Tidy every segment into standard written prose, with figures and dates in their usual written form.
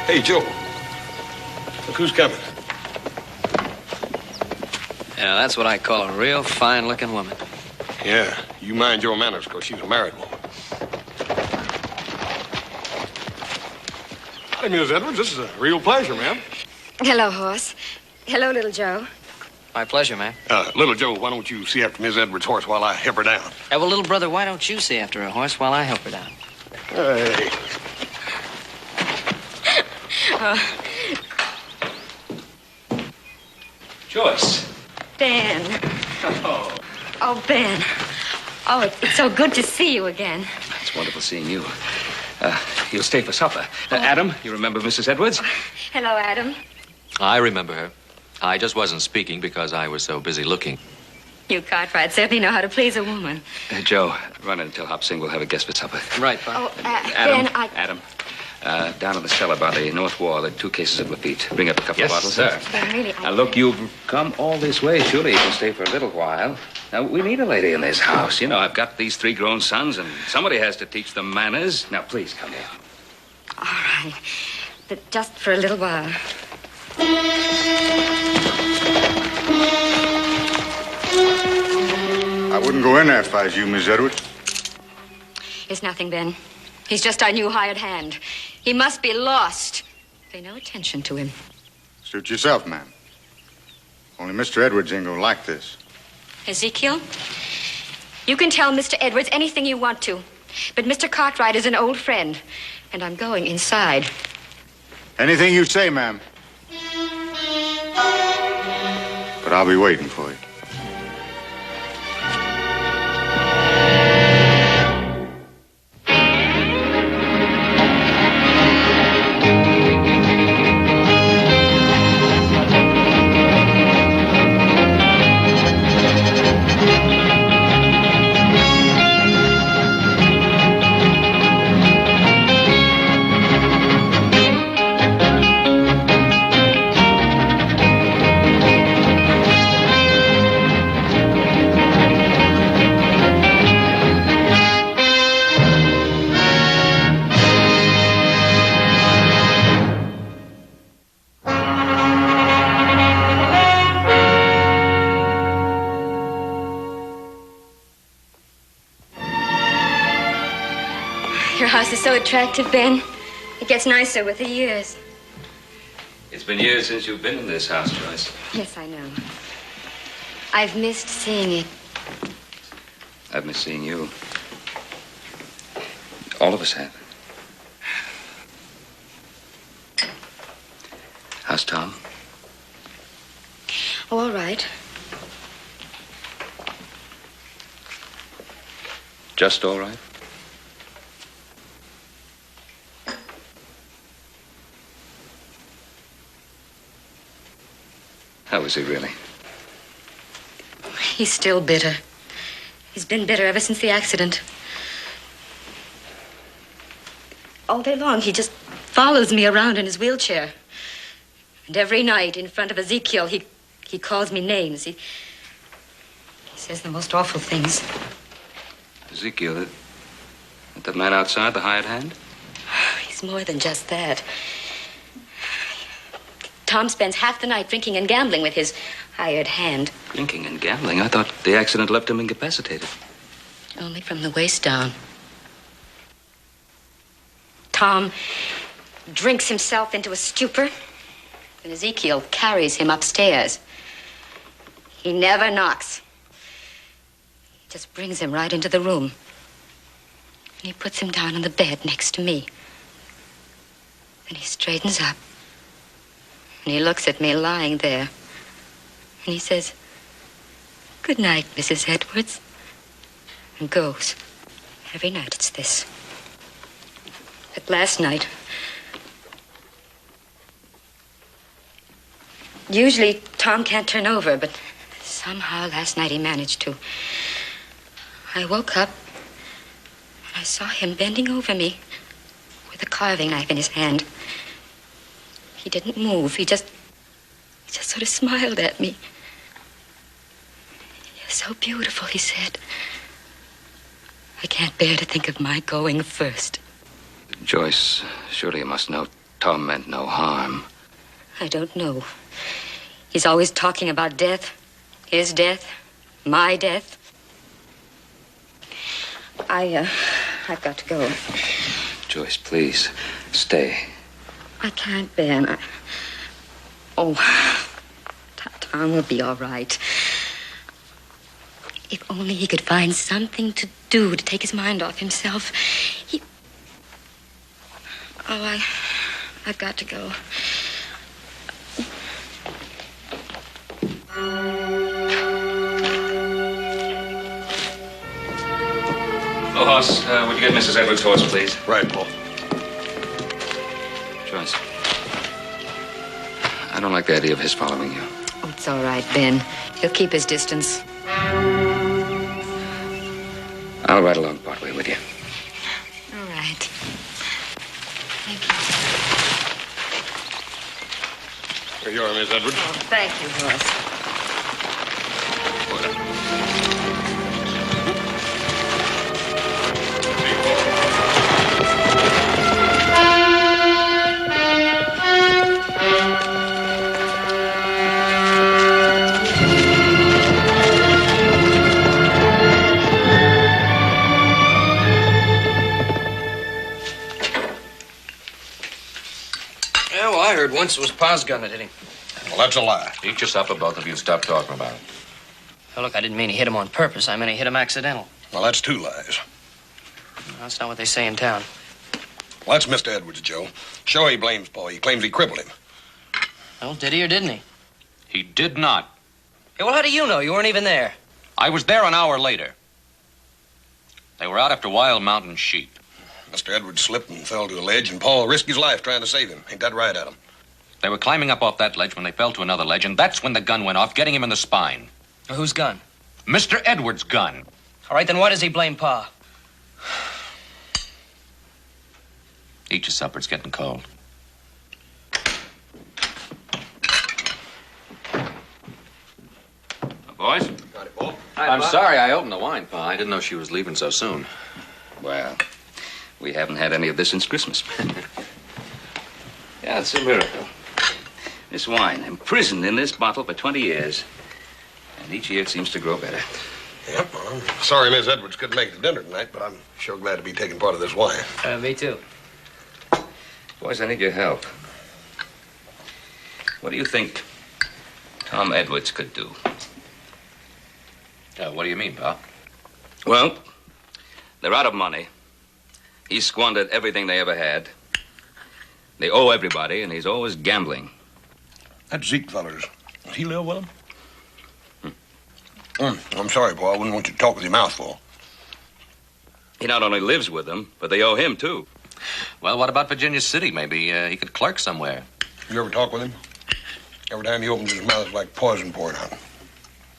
Hey, Joe. Look who's coming. Yeah, that's what I call a real fine-looking woman. Yeah, you mind your manners, because she's a married woman. Hi, Miss Edwards. This is a real pleasure, ma'am. Hello, horse. Hello, little Joe. My pleasure, ma'am. Little Joe, why don't you see after Miss Edwards' horse while I help her down? Well, little brother, why don't you see after a horse while I help her down? Hey. Joyce. Ben. Oh. Oh, Ben. Oh, it's so good to see you again. It's wonderful seeing you. You'll stay for supper. Adam, you remember Mrs. Edwards? Hello, Adam. I remember her. I just wasn't speaking because I was so busy looking. You Cartwright certainly know how to please a woman. Joe, run in and tell Hop Sing we'll have a guest for supper. Right, Bob. Oh, Adam, Ben, Adam, down in the cellar by the north wall, there are 2 cases of Lafitte. Bring up a couple Yes, of bottles. sir. Ben, really, Now, look, you've come all this way. Surely you can stay for a little while. Now, we need a lady in this house. You know, I've got these 3 grown sons, and somebody has to teach them manners. Now, please come in. All right. But just for a little while. I wouldn't go in there if I was you, Miss Edwards. It's nothing, Ben. He's just our new hired hand. He must be lost. Pay no attention to him. Suit yourself, ma'am. Only Mr. Edwards ain't gonna like this. Ezekiel, you can tell Mr. Edwards anything you want to. But Mr. Cartwright is an old friend, and I'm going inside. Anything you say, ma'am. But I'll be waiting for you. Your house is so attractive, Ben. It gets nicer with the years. It's been years since you've been in this house, Joyce. Yes, I know. I've missed seeing it. I've missed seeing you. All of us have. How's Tom? Oh, all right. Just all right? How is he really? He's still bitter. He's been bitter ever since the accident. All day long, he just follows me around in his wheelchair. And every night in front of Ezekiel, he calls me names. He says the most awful things. Ezekiel, that man outside, the hired hand? He's more than just that. Tom spends half the night drinking and gambling with his hired hand. Drinking and gambling? I thought the accident left him incapacitated. Only from the waist down. Tom drinks himself into a stupor, and Ezekiel carries him upstairs. He never knocks. He just brings him right into the room. And he puts him down on the bed next to me. Then he straightens up. And he looks at me lying there. And he says, "Good night, Mrs. Edwards." And goes. Every night it's this. But last night... Usually Tom can't turn over, but somehow last night he managed to. I woke up and I saw him bending over me with a carving knife in his hand. He didn't move. He just sort of smiled at me. "You're so beautiful," he said. "I can't bear to think of my going first." Joyce, surely you must know Tom meant no harm. I don't know. He's always talking about death. His death. My death. I've got to go. Joyce, please, stay. I can't, Ben. Tom will be all right. If only he could find something to do to take his mind off himself. I've got to go. Oh, Hoss, would you get Mrs. Edwards' horse, please? Right, Paul. Joyce, I don't like the idea of his following you. Oh, it's all right, Ben. He'll keep his distance. I'll ride along partway with you. All right. Thank you. Here you are, Miss Edwards. Oh, thank you, Horace. I heard once it was Pa's gun that hit him. Well, that's a lie. Eat your supper, both of you. Stop talking about it. Well, look, I didn't mean he hit him on purpose. I meant he hit him accidental. Well, that's two lies. That's not what they say in town. Well, that's Mr. Edwards, Joe. Sure, he blames Paul. He claims he crippled him. Well, did he or didn't he? He did not. Hey, well, how do you know? You weren't even there. I was there an hour later. They were out after wild mountain sheep. Mr. Edwards slipped and fell to a ledge, and Paul risked his life trying to save him. Ain't that right, Adam? They were climbing up off that ledge when they fell to another ledge, and that's when the gun went off, getting him in the spine. Well, whose gun? Mr. Edwards' gun. All right, then why does he blame Pa? Eat your supper. It's getting cold. Boys? Got it, Paul. I'm sorry I opened the wine, Pa. I didn't know she was leaving so soon. Well, we haven't had any of this since Christmas. Yeah, it's a miracle. This wine, imprisoned in this bottle for 20 years. And each year it seems to grow better. Yep, well, I'm sorry Miss Edwards couldn't make it to dinner tonight, but I'm sure glad to be taking part of this wine. Me too. Boys, I need your help. What do you think Tom Edwards could do? What do you mean, Pa? Well, they're out of money. He's squandered everything they ever had. They owe everybody, and he's always gambling. That Zeke feller's, does he live with him? I'm sorry, Paul. I wouldn't want you to talk with your mouth full. He not only lives with them, but they owe him, too. Well, what about Virginia City? Maybe he could clerk somewhere. You ever talk with him? Every time he opens his mouth, it's like poison pouring out.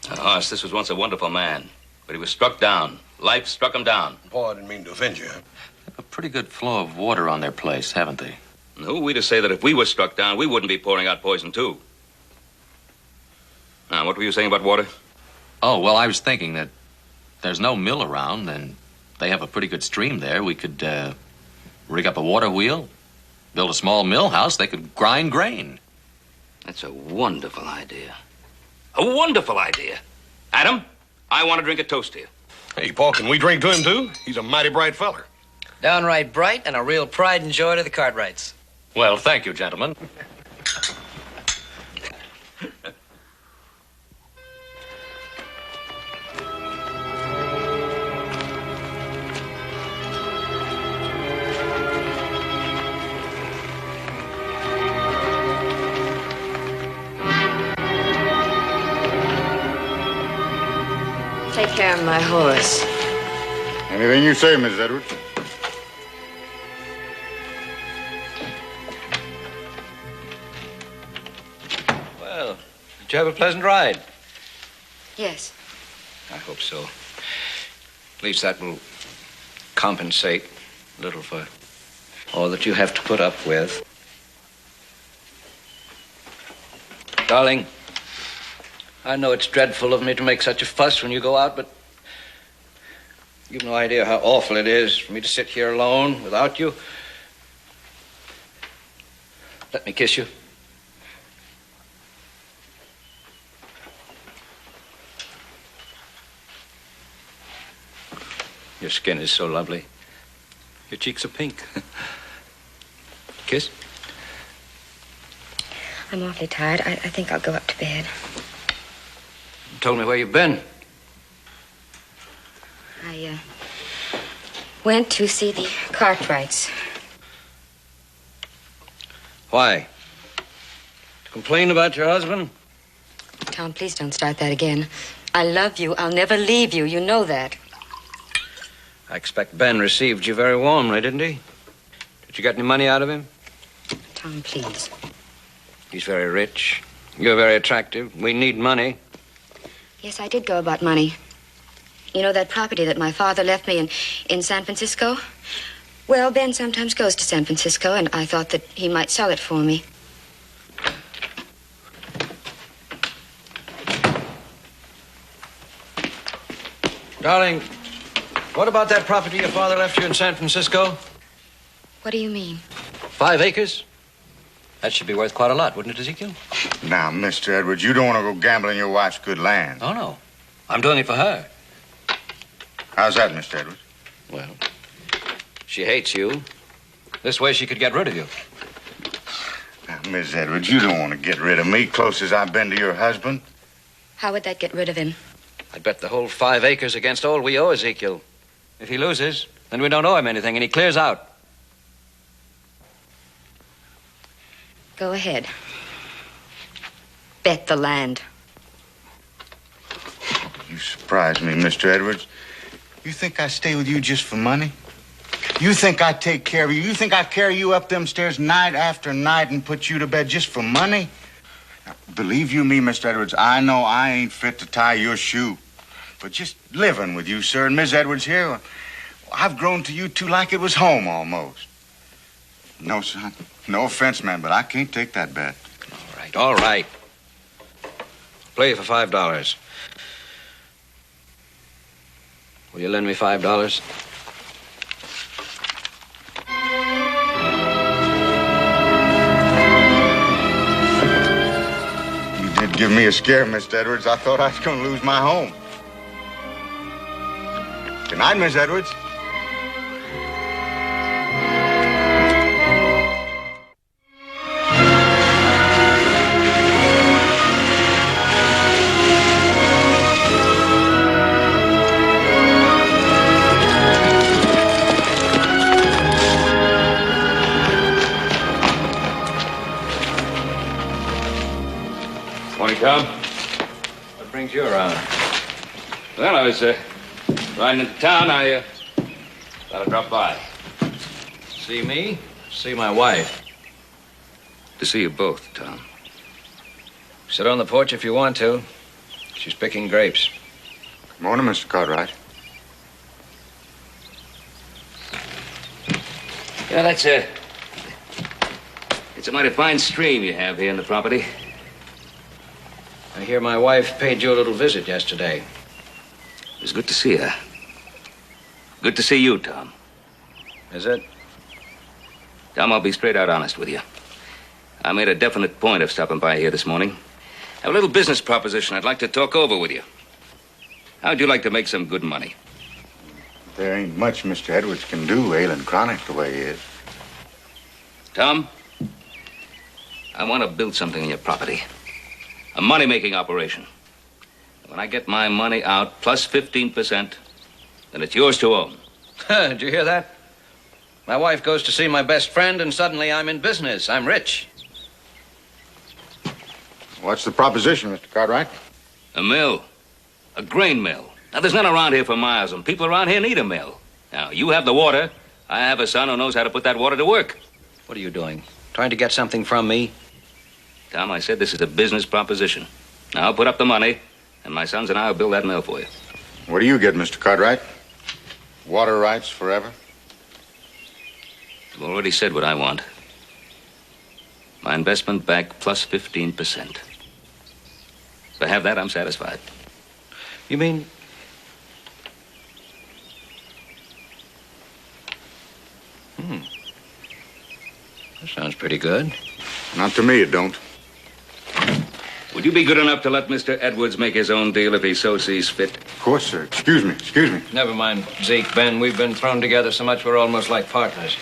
Hoss, this was once a wonderful man, but he was struck down. Life struck him down. Paul, I didn't mean to offend you. A pretty good flow of water on their place, haven't they? And who are we to say that if we were struck down, we wouldn't be pouring out poison, too? Now, what were you saying about water? Oh, well, I was thinking that there's no mill around, and they have a pretty good stream there. We could rig up a water wheel, build a small mill house. They could grind grain. That's a wonderful idea. A wonderful idea. Adam, I want to drink a toast to you. Hey, Paul, can we drink to him, too? He's a mighty bright feller. Downright bright and a real pride and joy to the Cartwrights. Well, thank you, gentlemen. Take care of my horse. Anything you say, Mrs. Edwards. Well, did you have a pleasant ride? Yes. I hope so. At least that will compensate a little for all that you have to put up with. Darling, I know it's dreadful of me to make such a fuss when you go out, but you've no idea how awful it is for me to sit here alone without you. Let me kiss you. Your skin is so lovely. Your cheeks are pink. Kiss? I'm awfully tired. I think I'll go up to bed. You told me where you've been. I went to see the Cartwrights. Why? To complain about your husband? Tom, please don't start that again. I love you. I'll never leave you. You know that. I expect Ben received you very warmly, didn't he? Did you get any money out of him? Tom, please. He's very rich. You're very attractive. We need money. Yes, I did go about money. You know that property that my father left me in San Francisco? Well, Ben sometimes goes to San Francisco, and I thought that he might sell it for me. Darling, what about that property your father left you in San Francisco? What do you mean? 5 acres? That should be worth quite a lot, wouldn't it, Ezekiel? Now, Mr. Edwards, you don't want to go gambling your wife's good land. Oh, no. I'm doing it for her. How's that, Mr. Edwards? Well, she hates you. This way she could get rid of you. Now, Miss Edwards, you don't want to get rid of me, close as I've been to your husband. How would that get rid of him? I'd bet the whole 5 acres against all we owe Ezekiel. If he loses, then we don't owe him anything, and he clears out. Go ahead. Bet the land. You surprise me, Mr. Edwards. You think I stay with you just for money? You think I take care of you? You think I carry you up them stairs night after night and put you to bed just for money? Now, believe you me, Mr. Edwards, I know I ain't fit to tie your shoe. But just living with you, sir, and Miss Edwards here, I've grown to you two like it was home almost. No, son. No offense, man, but I can't take that bet. All right. Play for $5. Will you lend me $5? You did give me a scare, Mr. Edwards. I thought I was going to lose my home. Good night, Miss Edwards. Morning, Tom. What brings you around? Well, I was riding into town. I thought I'd drop by. See me? See my wife. To see you both, Tom. Sit on the porch if you want to. She's picking grapes. Good morning, Mr. Cartwright. Yeah, it's a mighty fine stream you have here in the property. I hear my wife paid you a little visit yesterday. It was good to see her. Good to see you, Tom. Is it? Tom, I'll be straight out honest with you. I made a definite point of stopping by here this morning. I have a little business proposition I'd like to talk over with you. How'd you like to make some good money? There ain't much Mr. Edwards can do, ailing chronic the way he is. Tom, I want to build something on your property. A money-making operation. When I get my money out plus 15%, then it's yours to own. Did you hear that? My wife goes to see my best friend, and suddenly I'm in business. I'm rich. What's the proposition, Mr. Cartwright? A mill. A grain mill. Now, there's none around here for miles, and people around here need a mill. Now, you have the water. I have a son who knows how to put that water to work. What are you doing? Trying to get something from me? Tom, I said this is a business proposition. Now, put up the money, and my sons and I will build that mill for you. What do you get, Mr. Cartwright? Water rights forever? I've already said what I want. My investment back plus 15%. If I have that, I'm satisfied. You mean... That sounds pretty good. Not to me, it don't. Would you be good enough to let Mr. Edwards make his own deal if he so sees fit? Of course, sir. Excuse me. Never mind, Zeke, Ben. We've been thrown together so much we're almost like partners.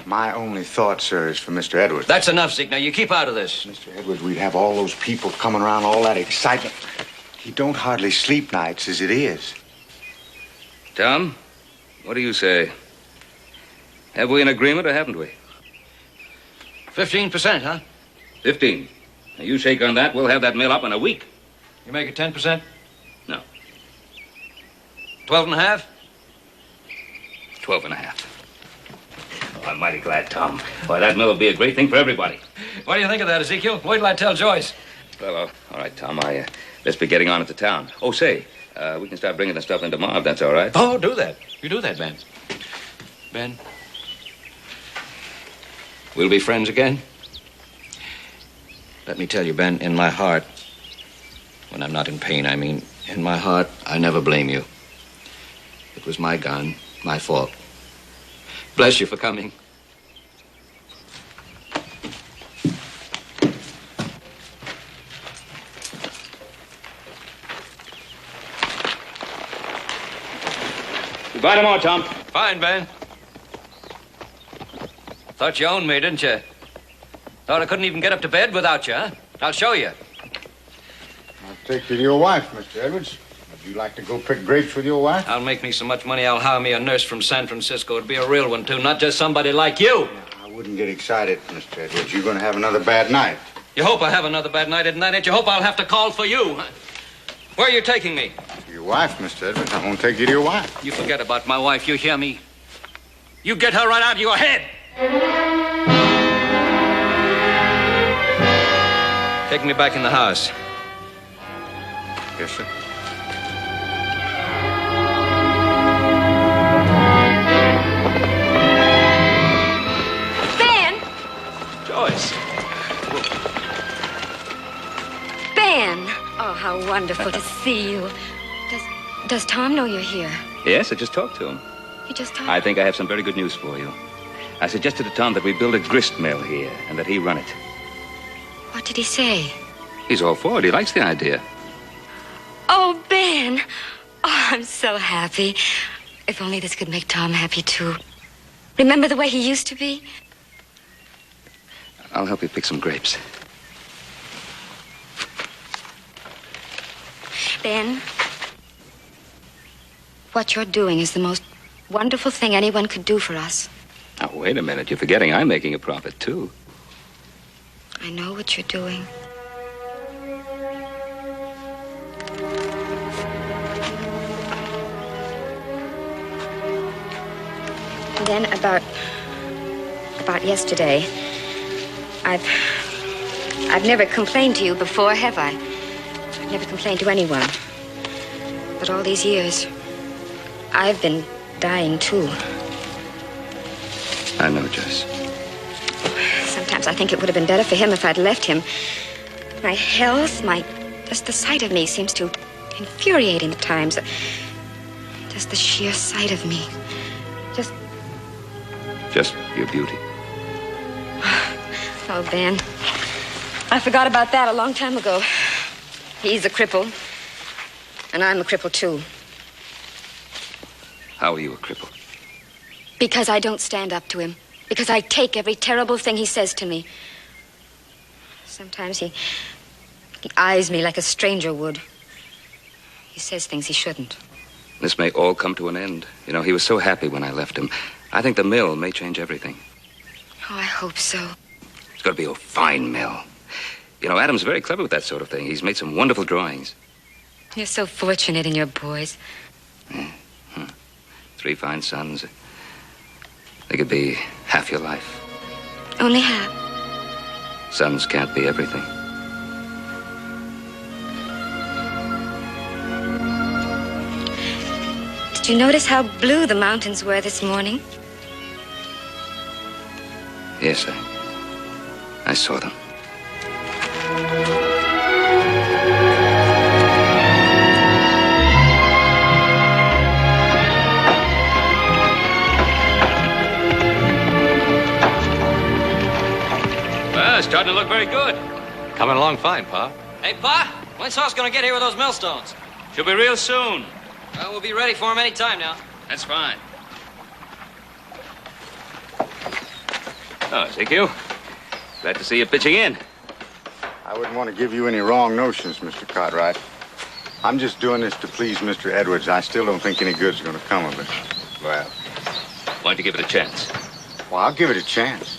My only thought, sir, is for Mr. Edwards. That's enough, Zeke. Now, you keep out of this. Mr. Edwards, we'd have all those people coming around, all that excitement. He don't hardly sleep nights as it is. Tom, what do you say? Have we an agreement or haven't we? 15%, huh? 15. Now, you shake on that, we'll have that mill up in a week. You make it 10%? No. 12 and a half? 12 and a half. Oh, I'm mighty glad, Tom. Why, that mill will be a great thing for everybody. What do you think of that, Ezekiel? Wait till I tell Joyce. Well, all right, Tom, let's be getting on into town. Oh, say, we can start bringing the stuff in tomorrow, if that's all right. Oh, do that. You do that, Ben. Ben? We'll be friends again? Let me tell you, Ben, in my heart, when I'm not in pain, I mean, in my heart, I never blame you. It was my gun, my fault. Bless you for coming. Goodbye tomorrow, Tom. Fine, Ben. Thought you owned me, didn't you? Thought I couldn't even get up to bed without you, huh? I'll show you. I'll take you to your wife, Mr. Edwards. Would you like to go pick grapes with your wife? I'll make me so much money I'll hire me a nurse from San Francisco. It'd be a real one, too, not just somebody like you. I wouldn't get excited, Mr. Edwards. You're going to have another bad night. You hope I have another bad night, isn't that it? You hope I'll have to call for you. Huh? Where are you taking me? To your wife, Mr. Edwards. I'm going to take you to your wife. You forget about my wife, you hear me? You get her right out of your head. Take me back in the house. Yes, sir. Ben! Joyce. Ben! Oh, how wonderful to see you. Does Tom know you're here? Yes, I just talked to him. You just talked? I think I have some very good news for you. I suggested to Tom that we build a grist mill here and that he run it. What did he say? He's all for it. He likes the idea. Oh, Ben! Oh, I'm so happy. If only this could make Tom happy, too. Remember the way he used to be? I'll help you pick some grapes. Ben, what you're doing is the most wonderful thing anyone could do for us. Now, wait a minute. You're forgetting I'm making a profit, too. I know what you're doing. And then about yesterday, I've never complained to you before, have I? I've never complained to anyone. But all these years, I've been dying too. I know, Joyce. Sometimes I think it would have been better for him if I'd left him. My health, just the sight of me seems to infuriate him at times. Just the sheer sight of me. Just your beauty. Oh, Ben. I forgot about that a long time ago. He's a cripple. And I'm a cripple, too. How are you a cripple? Because I don't stand up to him. Because I take every terrible thing he says to me. Sometimes he eyes me like a stranger would. He says things he shouldn't. This may all come to an end. You know, he was so happy when I left him. I think the mill may change everything. Oh, I hope so. It's going to be a fine mill. You know, Adam's very clever with that sort of thing. He's made some wonderful drawings. You're so fortunate in your boys. Yeah. 3 fine sons. They could be half your life. Only half. Sons can't be everything. Did you notice how blue the mountains were this morning? Yes, I saw them. starting to look very good. Coming along fine, Pa. Hey, Pa, when's Hoss gonna get here with those millstones? Should be real soon. Well, we'll be ready for him any time now. That's fine. Oh, Ezekiel. Glad to see you pitching in. I wouldn't want to give you any wrong notions, Mr. Cartwright. I'm just doing this to please Mr. Edwards. I still don't think any good's going to come of it. Well, why don't you give it a chance? Well, I'll give it a chance.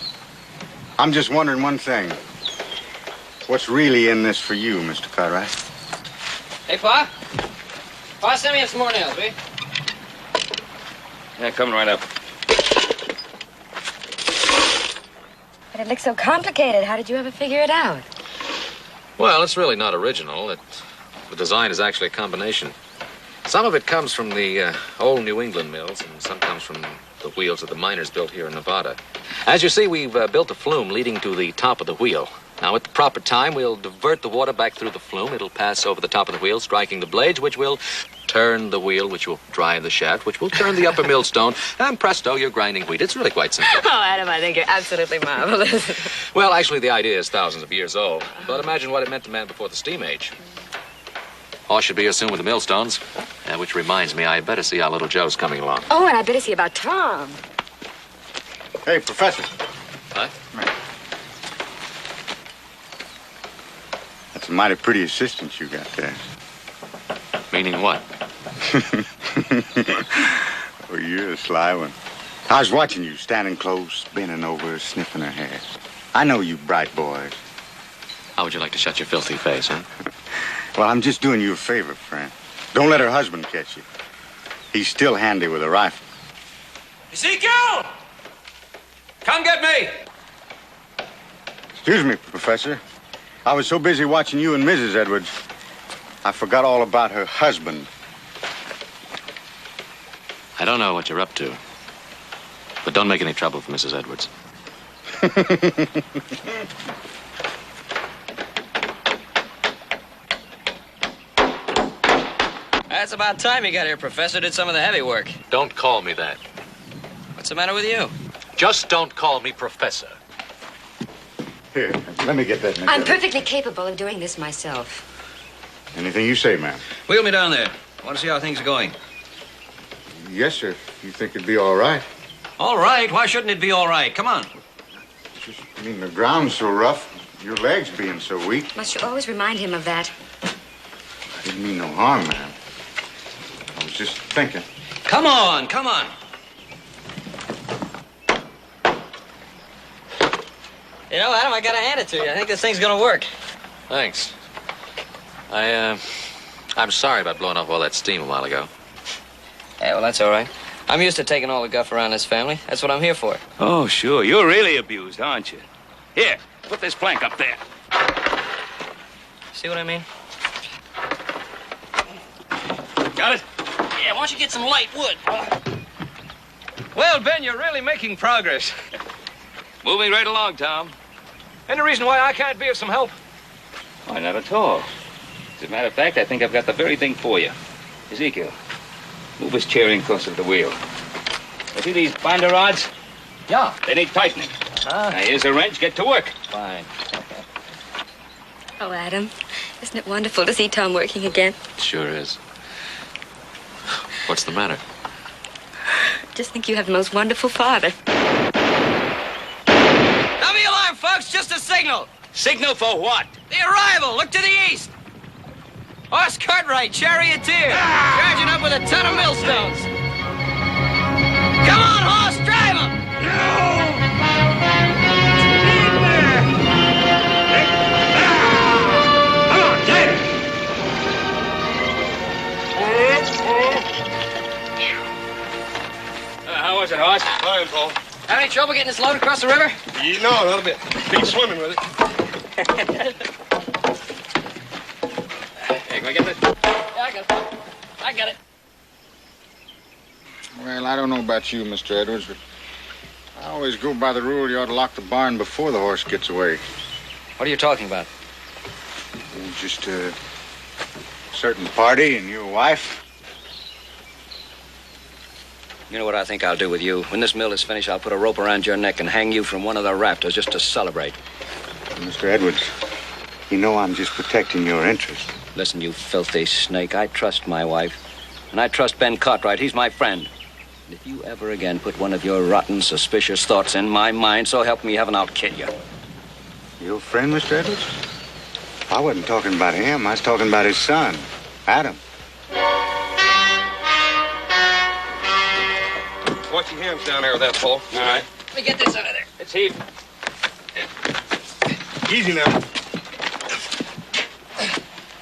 I'm just wondering one thing. What's really in this for you, Mr. Cartwright? Hey, Pa? Pa, send me in some more nails, will you? Yeah, coming right up. But it looks so complicated. How did you ever figure it out? Well, it's really not original. The design is actually a combination. Some of it comes from the old New England mills, and some comes from the wheels that the miners built here in Nevada. As you see, we've built a flume leading to the top of the wheel. Now, at the proper time, we'll divert the water back through the flume. It'll pass over the top of the wheel, striking the blades, which will turn the wheel, which will drive the shaft, which will turn the upper millstone, and presto, you're grinding wheat. It's really quite simple. Oh, Adam, I think you're absolutely marvelous. Well, actually, the idea is thousands of years old. But imagine what it meant to man before the steam age. Hoss should be here soon with the millstones. Which reminds me, I better see how little Joe's coming along. Oh, and I better see about Tom. Hey, Professor. Huh? That's a mighty pretty assistant you got there. Meaning what? Oh, you're a sly one. I was watching you, standing close, bending over, sniffing her hair. I know you bright boys. How would you like to shut your filthy face, huh? Well, I'm just doing you a favor, friend. Don't let her husband catch you. He's still handy with a rifle. Ezekiel! Come get me! Excuse me, Professor. I was so busy watching you and Mrs. Edwards, I forgot all about her husband. I don't know what you're up to. But don't make any trouble for Mrs. Edwards. That's about time you got here, Professor. Did some of the heavy work. Don't call me that. What's the matter with you? Just don't call me Professor. Here, let me get that. Miss I'm Edwards. perfectly capable of doing this myself. Anything you say, ma'am. Wheel me down there. I want to see how things are going. Yes, sir. You think it'd be all right? All right. Why shouldn't it be all right? Come on. Just, I mean, the ground's so rough, your legs being so weak. Must you always remind him of that? I didn't mean no harm, ma'am. I was just thinking. Come on. Come on. You know, Adam, I gotta hand it to you. I think this thing's gonna work. Thanks. I'm sorry about blowing off all that steam a while ago. Yeah, well, that's all right. I'm used to taking all the guff around this family. That's what I'm here for. Oh, sure. You're really abused, aren't you? Here, put this plank up there. See what I mean? Got it? Yeah, why don't you get some light wood? Well, Ben, you're really making progress. Moving right along, Tom. Any reason why I can't be of some help? Why, not at all. As a matter of fact, I think I've got the very thing for you. Ezekiel, move his chair in closer to the wheel. You see these binder rods? Yeah. They need tightening. Now, here's a wrench. Get to work. Fine. Oh, Adam, isn't it wonderful to see Tom working again? It sure is. What's the matter? Just think you have the most wonderful father. Sound the alarm, folks. Just a signal. Signal for what? The arrival. Look to the east. Hoss Cartwright, charioteer. Charging up with a ton of millstones. Come on, Hoss, drive him. How was it, Hoss? Fine, Paul. Have any trouble getting this load across the river? No, not a bit. Been swimming with it. Hey, can I get this? Yeah, I got it. I got it. Well, I don't know about you, Mr. Edwards, but I always go by the rule you ought to lock the barn before the horse gets away. What are you talking about? Just a certain party and your wife. You know what I think I'll do with you? When this mill is finished, I'll put a rope around your neck and hang you from one of the rafters just to celebrate. Mr. Edwards, you know I'm just protecting your interests. Listen, you filthy snake, I trust my wife. And I trust Ben Cartwright. He's my friend. And if you ever again put one of your rotten, suspicious thoughts in my mind, so help me heaven, I'll kill you. Your friend, Mr. Edwards? I wasn't talking about him. I was talking about his son, Adam. Watch your hands down there with that, Paul. All right. Let me get this out of there. It's heat. Easy now.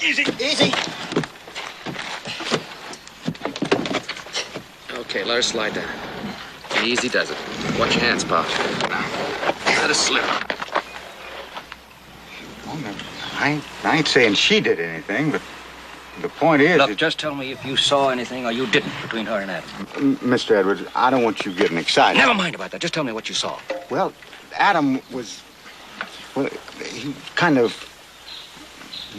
Easy. Easy. Okay, let her slide down. Easy does it. Watch your hands, Pop. Let her slip. Oh, no, I ain't saying she did anything, but the point is... Look, just tell me if you saw anything or you didn't between her and Adam. Mr. Edwards, I don't want you getting excited. Never mind about that. Just tell me what you saw. Well, Adam was... Well, he kind of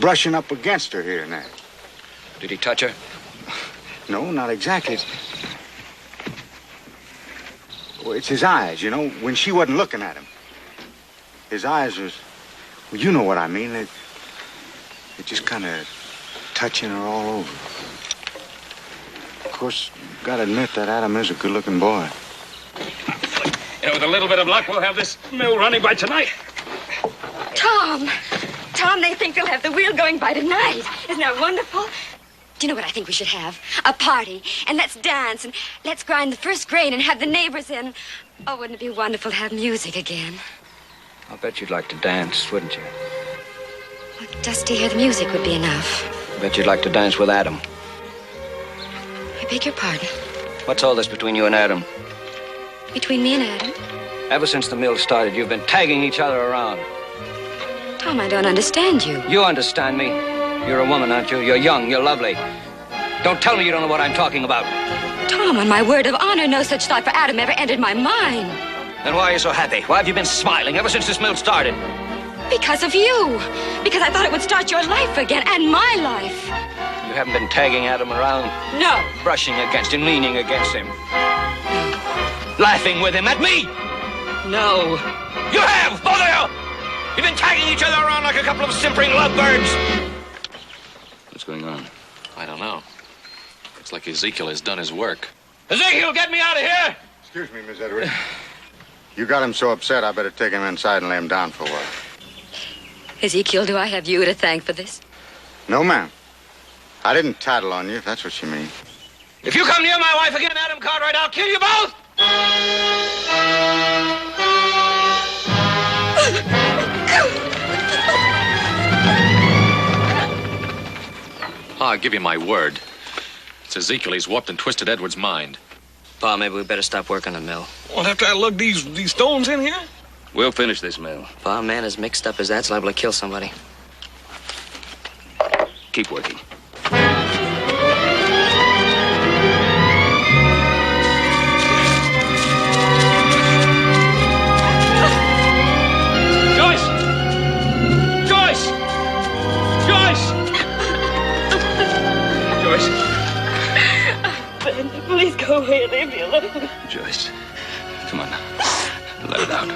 brushing up against her here and there. Did he touch her? No, not exactly. Well, it's his eyes, you know, when she wasn't looking at him. His eyes was... Well, you know what I mean. They're just kind of touching her all over. Of course, gotta admit that Adam is a good-looking boy. You know, with a little bit of luck, we'll have this mill running by tonight. Tom, they think they'll have the wheel going by tonight. Isn't that wonderful? Do you know what I think we should have? A party. And let's dance and let's grind the first grain and have the neighbors in. Oh, wouldn't it be wonderful to have music again? I'll bet you'd like to dance, wouldn't you? Well, just to hear the music would be enough. I bet you'd like to dance with Adam. I beg your pardon. What's all this between you and Adam? Between me and Adam? Ever since the mill started, you've been tagging each other around. Tom, I don't understand you. You understand me. You're a woman, aren't you? You're young, you're lovely. Don't tell me you don't know what I'm talking about. Tom, on my word of honor, no such thought for Adam ever entered my mind. Then why are you so happy? Why have you been smiling ever since this mill started? Because of you. Because I thought it would start your life again, and my life. You haven't been tagging Adam around? No. Brushing against him, leaning against him. Laughing with him at me? No. You have, both of you! You've been tagging each other around like a couple of simpering lovebirds. What's going on? I don't know. Looks like Ezekiel has done his work. Ezekiel, get me out of here! Excuse me, Miss Edwards. You got him so upset, I better take him inside and lay him down for a while. Ezekiel, do I have you to thank for this? No, ma'am. I didn't tattle on you, if that's what you mean. If you come near my wife again, Adam Cartwright, I'll kill you both! I'll give you my word. It's Ezekiel. He's warped and twisted Edward's mind. Pa, maybe we better stop working the mill. Well, after I lug these stones in here? We'll finish this mill. Pa, a man as mixed up as that's liable to kill somebody. Keep working. Joyce! Joyce! Joyce! Joyce. Ben, please go away and leave me alone. Joyce, come on now. Let it out.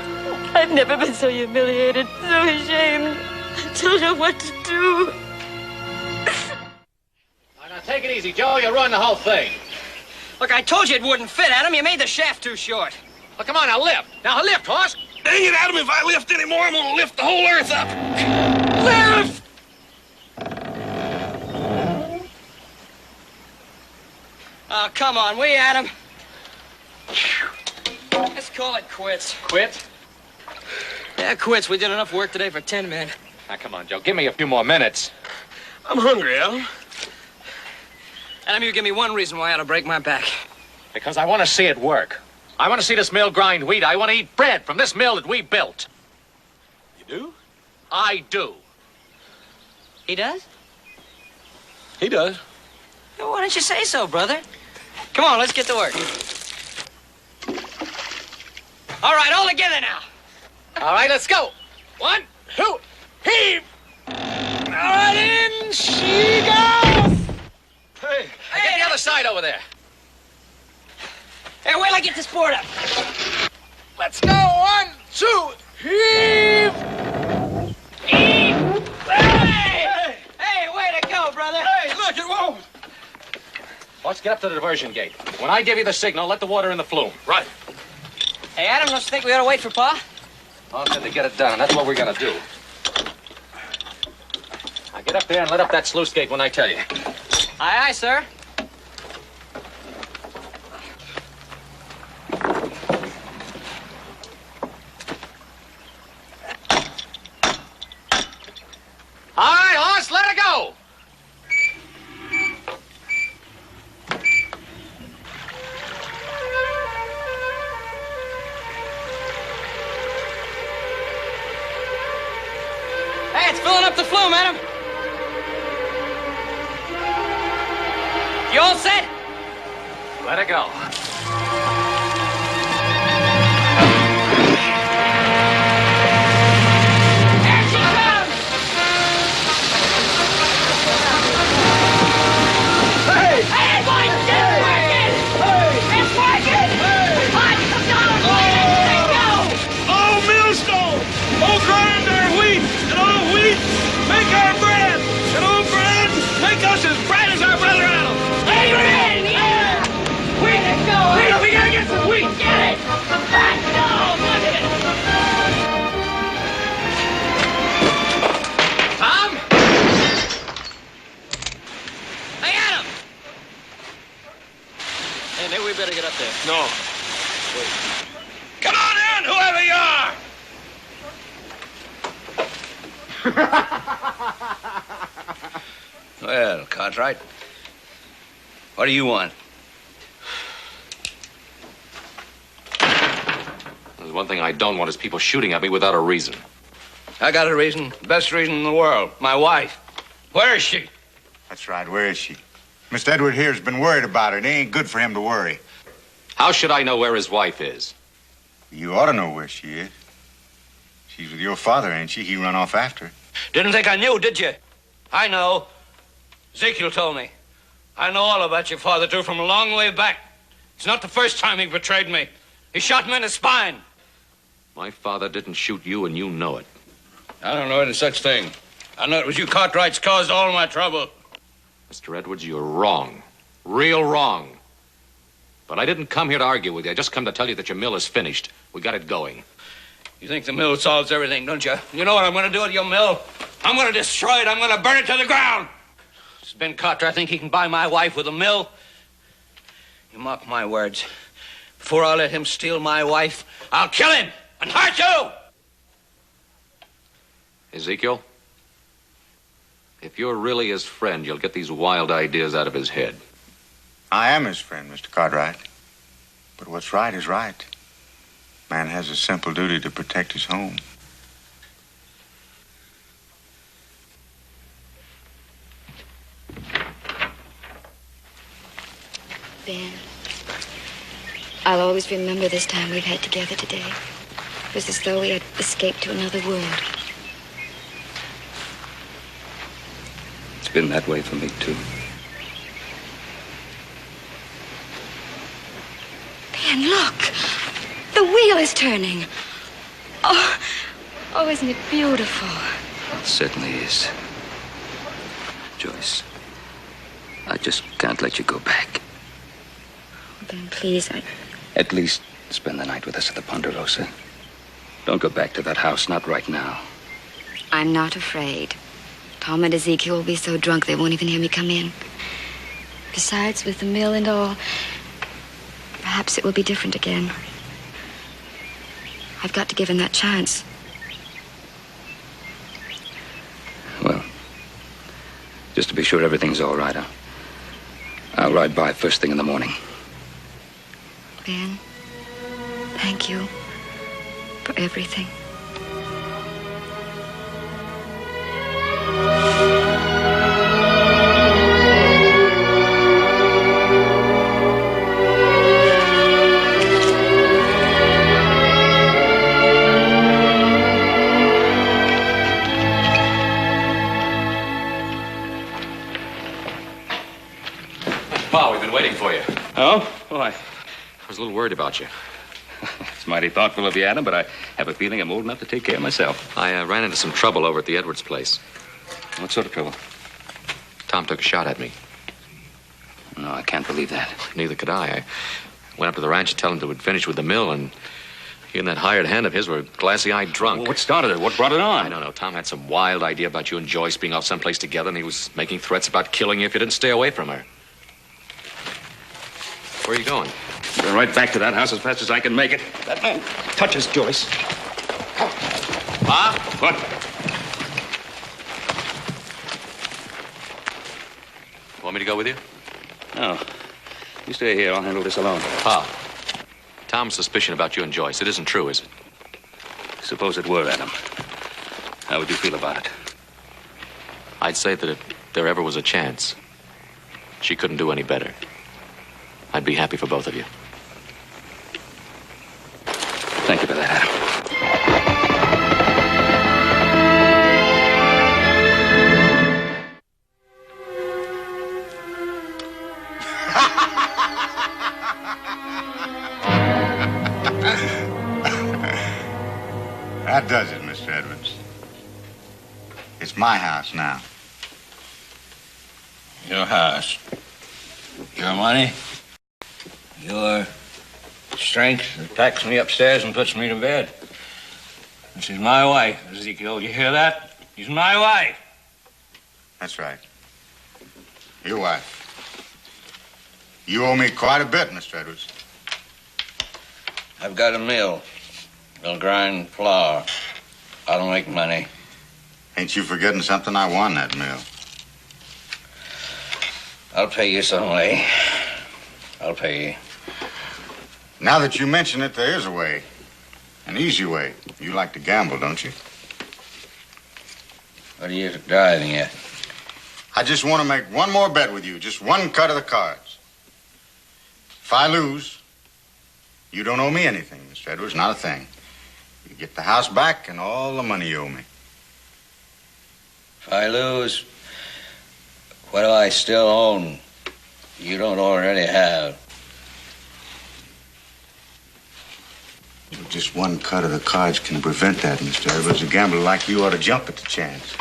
I've never been so humiliated, so ashamed. I don't know what to do. Now, take it easy, Joe. You'll ruin the whole thing. Look, I told you it wouldn't fit, Adam. You made the shaft too short. Well, come on, now lift. Now lift, horse. Dang it, Adam, if I lift anymore, I'm gonna lift the whole earth up. Lift! Oh, come on, will you, Adam? Let's call it quits. Quit? Yeah, quits. We did enough work today for 10 men. Now, come on, Joe. Give me a few more minutes. I'm hungry, Adam. Adam, you give me one reason why I ought to break my back. Because I want to see it work. I want to see this mill grind wheat. I want to eat bread from this mill that we built. You do? I do. He does? He does. Well, why don't you say so, brother? Come on, let's get to work. All right, all together now. All right, let's go. 1, 2, heave! All right, in she goes! Hey. Get the other side over there. Hey, wait till I get this board up. Let's go. 1, 2, heave! get up to the diversion gate. When I give you the signal, let the water in the flume. Right. Hey, Adam, don't you think we ought to wait for Pa? Paul said to get it done, and that's what we're gonna do. Now get up there and let up that sluice gate when I tell you. Aye, aye, sir. All right, horse, let it go. Hey, it's filling up the flume, Adam. You all set? Let it go. Here she comes! Hey! Hey, boys, it's working! It's working! Hot, let it go! Oh, millstone! Oh, grind our wheat! And oh, wheat, make our bread! And oh, bread, make us as bright as our brother Adam! Hey, you're in! Yeah! Wheat, let's go! Wheat, we gotta get some wheat! Get it! Let's go! Look at it! Tom? Hey, Adam! Hey, maybe we better get up there. No. Come on in, whoever you are! Well, Cartwright, what do you want? There's one thing I don't want is people shooting at me without a reason. I got a reason, best reason in the world. My wife. Where is she? That's right. Where is she? Mr. Edward here's been worried about her. It ain't good for him to worry. How should I know where his wife is? You ought to know where she is. She's with your father, ain't she? He run off after her. Didn't think I knew, did you? I know. Ezekiel told me. I know all about your father, too, from a long way back. It's not the first time he betrayed me. He shot me in the spine. My father didn't shoot you, and you know it. I don't know any such thing. I know it was you Cartwrights caused all my trouble. Mr. Edwards, you're wrong. Real wrong. But I didn't come here to argue with you. I just come to tell you that your mill is finished. We got it going. You think the mill solves everything, don't you? You know what I'm going to do with your mill? I'm going to destroy it. I'm going to burn it to the ground. Does Ben Cartwright think he can buy my wife with a mill? You mark my words. Before I let him steal my wife, I'll kill him and hurt you! Ezekiel, if you're really his friend, you'll get these wild ideas out of his head. I am his friend, Mr. Cartwright. But what's right is right. Man has a simple duty to protect his home. Ben, I'll always remember this time we've had together today. It was as though we had escaped to another world. It's been that way for me, too. Ben, look! The wheel is turning. Oh, isn't it beautiful? It certainly is. Joyce, I just can't let you go back. Ben, please, At least spend the night with us at the Ponderosa. Don't go back to that house, not right now. I'm not afraid. Tom and Ezekiel will be so drunk they won't even hear me come in. Besides, with the mill and all, perhaps it will be different again. I've got to give him that chance. Well, just to be sure everything's all right, I'll ride by first thing in the morning. Ben, thank you for everything. Pa, we've been waiting for you. Oh? Why? I was a little worried about you. It's mighty thoughtful of you, Adam, but I have a feeling I'm old enough to take care of myself. I ran into some trouble over at the Edwards place. What sort of trouble? Tom took a shot at me. No, I can't believe that. Neither could I. I went up to the ranch to tell him that we'd finished with the mill, and he and that hired hand of his were glassy-eyed drunk. Well, what started it? What brought it on? I don't know. Tom had some wild idea about you and Joyce being off someplace together, and he was making threats about killing you if you didn't stay away from her. Where are you going? Going right back to that house as fast as I can make it. That man touches Joyce. Pa? What? Want me to go with you? No. You stay here. I'll handle this alone. Pa, Tom's suspicion about you and Joyce, it isn't true, is it? Suppose it were, Adam. How would you feel about it? I'd say that if there ever was a chance, she couldn't do any better. I'd be happy for both of you. Thank you for that, Adam. That does it, Mr. Edwards. It's my house now. Your house. Your money. Your strength that packs me upstairs and puts me to bed. This is my wife, Ezekiel. You hear that? She's my wife. That's right. Your wife. You owe me quite a bit, Mr. Edwards. I've got a mill. I'll grind flour. I'll make money. Ain't you forgetting something? I won that mill. I'll pay you some way. I'll pay you. Now that you mention it, there is a way. An easy way. You like to gamble, don't you? What are you driving at? I just want to make one more bet with you. Just one cut of the cards. If I lose, you don't owe me anything, Mr. Edwards. Not a thing. You get the house back and all the money you owe me. If I lose, what do I still own you don't already have? Just one cut of the cards can prevent that, Mr. Edwards. A gambler like you ought to jump at the chance.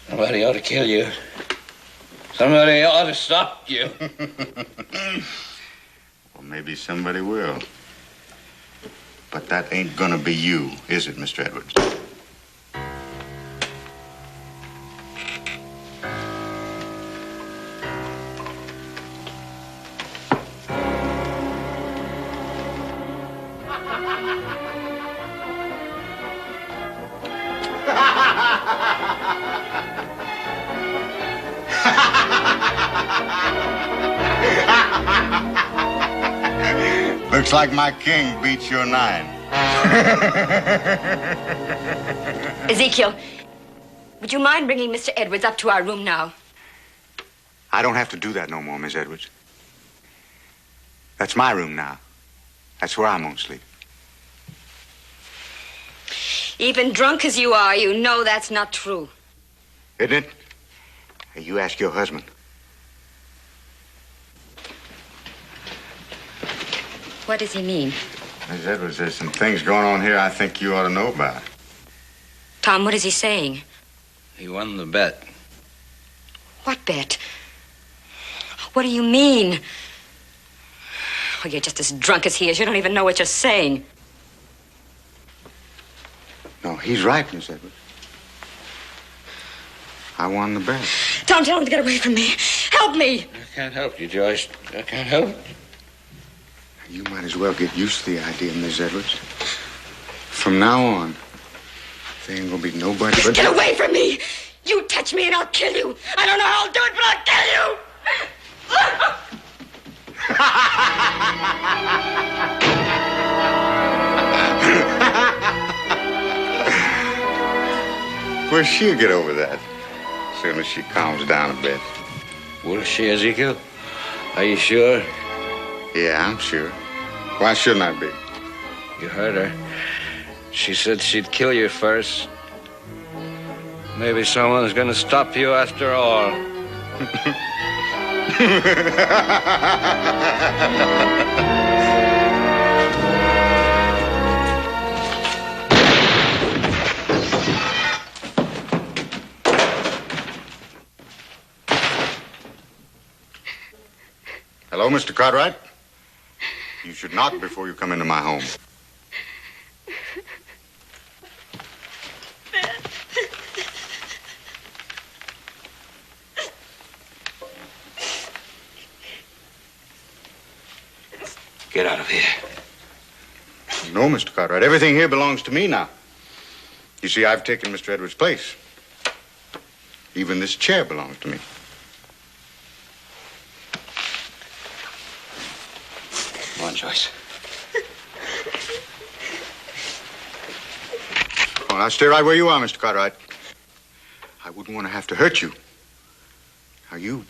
Somebody ought to kill you. Somebody ought to stop you. Well, maybe somebody will. But that ain't gonna be you, is it, Mr. Edwards? Looks like my king beats your 9. Ezekiel, would you mind bringing Mr. Edwards up to our room now? I don't have to do that no more, Miss Edwards. That's my room now. That's where I'm gonna sleep. Even drunk as you are, you know that's not true. Isn't it? Hey, you ask your husband. What does he mean? Miss Edwards, there's some things going on here I think you ought to know about. Tom, what is he saying? He won the bet. What bet? What do you mean? Oh, you're just as drunk as he is. You don't even know what you're saying. No, he's right, Miss Edwards. I won the bet. Tom, tell him to get away from me. Help me. I can't help you, Joyce. I can't help you. You might as well get used to the idea, Miss Edwards. From now on, there ain't gonna be nobody but... Get away from me! You touch me and I'll kill you. I don't know how I'll do it, but I'll kill you. Well, she'll get over that as soon as she calms down a bit. Will she, Ezekiel? Are you sure? Yeah, I'm sure. Why shouldn't I be? You heard her. She said she'd kill you first. Maybe someone's gonna stop you after all. Hello, Mr. Cartwright. You should knock before you come into my home. Get out of here. No, Mr. Cartwright. Everything here belongs to me now. You see, I've taken Mr. Edwards' place. Even this chair belongs to me. Come on, Joyce. Oh, now stay right where you are, Mr. Cartwright. I wouldn't want to have to hurt you. Now, you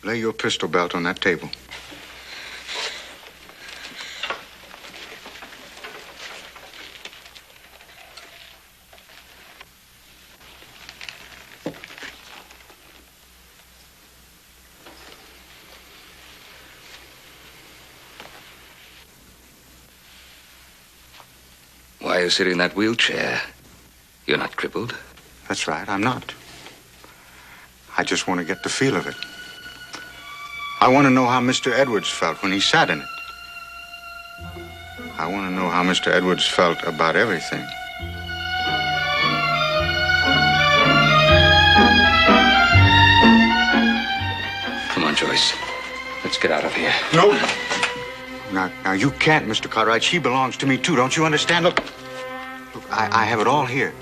lay your pistol belt on that table. Why are you sitting in that wheelchair? You're not crippled. That's right, I'm not. I just want to get the feel of it. I want to know how Mr. Edwards felt when he sat in it. I want to know how Mr. Edwards felt about everything. Come on, Joyce. Let's get out of here. No. Now, you can't, Mr. Cartwright. She belongs to me, too. Don't you understand? Look, I have it all here.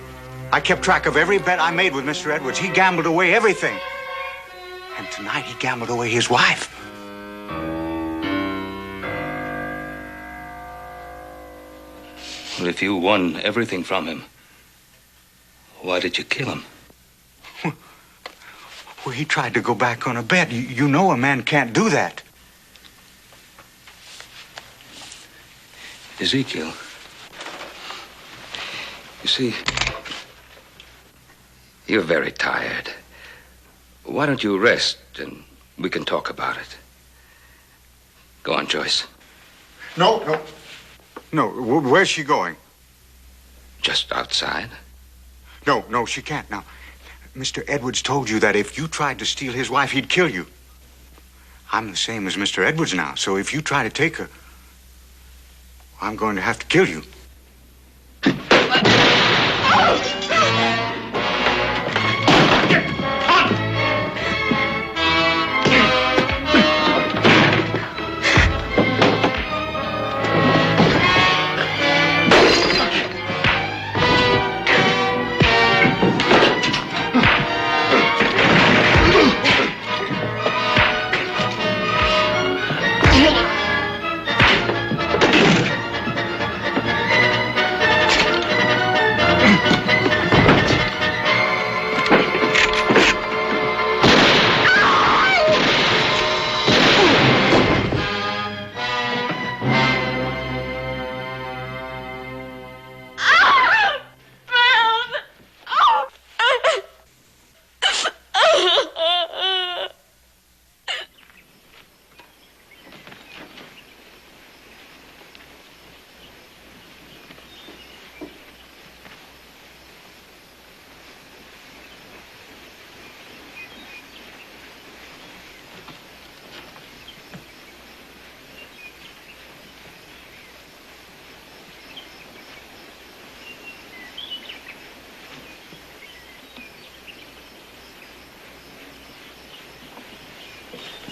I kept track of every bet I made with Mr. Edwards. He gambled away everything. And tonight, he gambled away his wife. Well, if you won everything from him, why did you kill him? Well, he tried to go back on a bet. You know a man can't do that. Ezekiel, you see, you're very tired. Why don't you rest and we can talk about it? Go on, Joyce. No. Where's she going? Just outside. No, she can't. Now, Mr. Edwards told you that if you tried to steal his wife, he'd kill you. I'm the same as Mr. Edwards now, so if you try to take her, I'm going to have to kill you.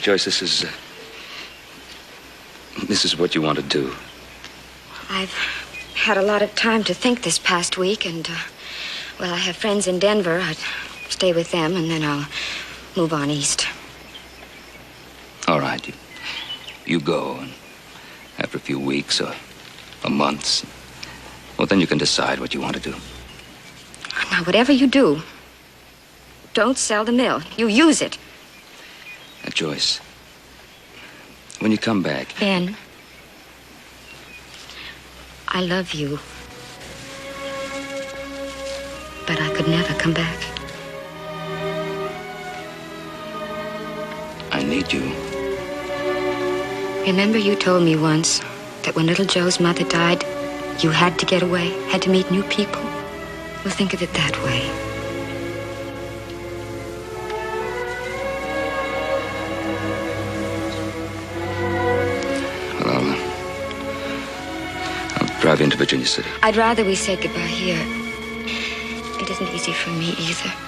Joyce, this is what you want to do. I've had a lot of time to think this past week, and, well, I have friends in Denver. I'd stay with them, and then I'll move on east. All right. You go, and after a few weeks or months, well, then you can decide what you want to do. Now, whatever you do, don't sell the mill. You use it. Joyce, when you come back... Ben, I love you. But I could never come back. I need you. Remember you told me once that when little Joe's mother died, you had to get away, had to meet new people? Well, think of it that way. drive into Virginia City. I'd rather we said goodbye here. It isn't easy for me either.